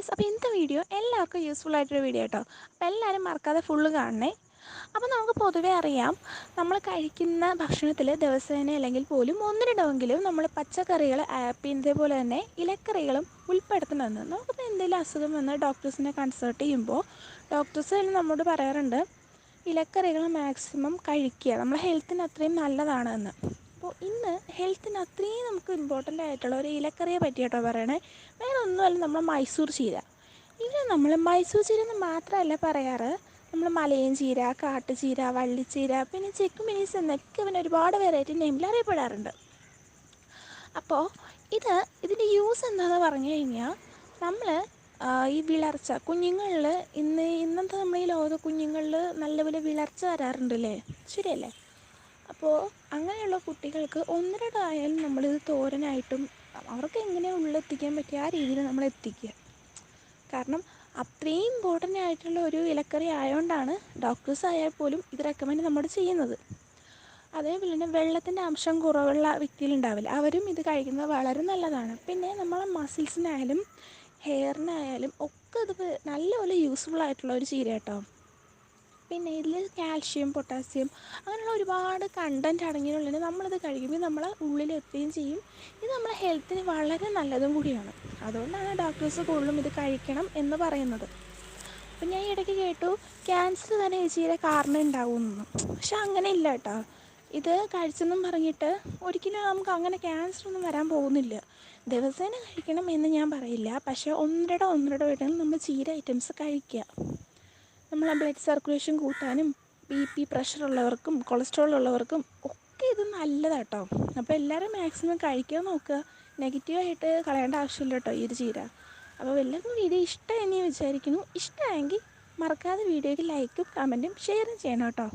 Guys, അപ്പോൾ ഇന്നത്തെ video എല്ലാവർക്കും യൂസ്ഫുൾ ആയിട്ടൊരു വീഡിയോ കേട്ടോ. അപ്പോൾ എല്ലാവരും മറക്കാതെ ഫുള്ള് കാണണേ. അപ്പോൾ നമുക്ക് പൊതുവേ അറിയാം, നമ്മൾ കഴിക്കുന്ന ഭക്ഷണത്തിൽ ദിവസേന അല്ലെങ്കിൽ പോലും ഒന്നിരണ്ടെങ്കിലും നമ്മൾ പച്ചക്കറികൾ പിന്നെ ഇതേപോലെ തന്നെ ഇലക്കറികളും ഉൾപ്പെടുത്തണമെന്ന്. നമുക്കിപ്പോൾ എന്തെങ്കിലും അസുഖം വന്ന് ഡോക്ടേഴ്സിനെ കൺസൾട്ട് ചെയ്യുമ്പോൾ ഡോക്ടേഴ്സ് തന്നെ നമ്മോട് പറയാറുണ്ട്, ഇലക്കറികൾ മാക്സിമം കഴിക്കുക, നമ്മുടെ ഹെൽത്തിന് അത്രയും നല്ലതാണ് എന്ന്. അപ്പോൾ ഇന്ന് ഹെൽത്തിന് അത്രയും നമുക്ക് ഇമ്പോർട്ടൻ്റ് ആയിട്ടുള്ള ഒരു ഇലക്കറിയെ പറ്റിയിട്ടോ പറയണേ. വേറെ ഒന്നുമല്ല, നമ്മൾ മൈസൂർ ചീര. ഇത് നമ്മൾ മൈസൂർ ചീര എന്ന് മാത്രമല്ല പറയാറ്, നമ്മൾ മലയൻ ചീര, കാട്ടുചീര, വള്ളിച്ചീര, പിന്നെ ചെക്കുമിനീസ് എന്നൊക്കെ പിന്നെ ഒരുപാട് വെറൈറ്റി നെയിമിൽ അറിയപ്പെടാറുണ്ട്. അപ്പോൾ ഇതിൻ്റെ യൂസ് എന്താണെന്ന് പറഞ്ഞു കഴിഞ്ഞാൽ, നമ്മൾ ഈ വിളർച്ച കുഞ്ഞുങ്ങളിൽ ഇന്നത്തെ നമ്മൾ ഈ ലോക കുഞ്ഞുങ്ങളിൽ നല്ലപോലെ വിളർച്ച വരാറുണ്ടല്ലേ, ശരിയല്ലേ? അപ്പോൾ അങ്ങനെയുള്ള കുട്ടികൾക്ക് ഒന്നിരണ്ടായാലും നമ്മളിത് തോരനായിട്ടും അവർക്ക് എങ്ങനെ ഉള്ളെത്തിക്കാൻ പറ്റിയ ആ രീതിയിൽ നമ്മൾ എത്തിക്കുക. കാരണം അത്രയും ഇമ്പോർട്ടൻ്റ് ആയിട്ടുള്ള ഒരു ഇലക്കറി ആയതുകൊണ്ടാണ് ഡോക്ടേഴ്സ് ആയാൽ പോലും ഇത് റെക്കമെൻഡ് നമ്മൾ ചെയ്യുന്നത്. അതേപോലെ തന്നെ വെള്ളത്തിൻ്റെ അംശം കുറവുള്ള വ്യക്തികളുണ്ടാവില്ല, അവരും ഇത് കഴിക്കുന്നത് വളരെ നല്ലതാണ്. പിന്നെ നമ്മളെ മസിൽസിനായാലും ഹെയറിനായാലും ഒക്കെ ഇത് നല്ലപോലെ യൂസ്ഫുൾ ആയിട്ടുള്ള ഒരു ചീര കേട്ടോ. പിന്നെ ഇതിൽ കാൽഷ്യം, പൊട്ടാസ്യം അങ്ങനെയുള്ള ഒരുപാട് കണ്ടൻറ്റ് അടങ്ങിയുള്ളതിന് നമ്മളിത് കഴിക്കുമ്പോൾ നമ്മളെ ഉള്ളിലെത്തുകയും ചെയ്യും. ഇത് നമ്മളെ ഹെൽത്തിന് വളരെ നല്ലതും കൂടിയാണ്. അതുകൊണ്ടാണ് ഡോക്ടേഴ്സ് കൂടുതലും ഇത് കഴിക്കണം എന്ന് പറയുന്നത്. അപ്പം ഞാൻ ഇടയ്ക്ക് കേട്ടു, ക്യാൻസർ തന്നെ ഈ ചീര കാരണം ഉണ്ടാവുമെന്നൊന്നും. പക്ഷെ അങ്ങനെ ഇല്ല കേട്ടോ. ഇത് കഴിച്ചെന്നും പറഞ്ഞിട്ട് ഒരിക്കലും നമുക്ക് അങ്ങനെ ക്യാൻസർ ഒന്നും വരാൻ പോകുന്നില്ല. ദിവസേന കഴിക്കണം എന്ന് ഞാൻ പറയില്ല, പക്ഷേ ഒന്നരട വീട്ടിൽ നമ്മൾ ചീര ഐറ്റംസ് കഴിക്കുക. നമ്മളെ ബ്ലഡ് സർക്കുലേഷൻ കൂട്ടാനും ബി പ്രഷർ ഉള്ളവർക്കും കൊളസ്ട്രോൾ ഉള്ളവർക്കും ഒക്കെ ഇത് നല്ലതാട്ടോ. അപ്പോൾ എല്ലാവരും മാക്സിമം കഴിക്കാൻ നോക്കുക. നെഗറ്റീവായിട്ട് കളയേണ്ട ആവശ്യമില്ല കേട്ടോ ഈ ഒരു ചീര. അപ്പോൾ എല്ലാവർക്കും വീഡിയോ ഇഷ്ടമായി എന്ന് വിചാരിക്കുന്നു. ഇഷ്ടമായെങ്കിൽ മറക്കാതെ വീഡിയോയ്ക്ക് ലൈക്കും കമൻറ്റും ഷെയറും ചെയ്യണം കേട്ടോ.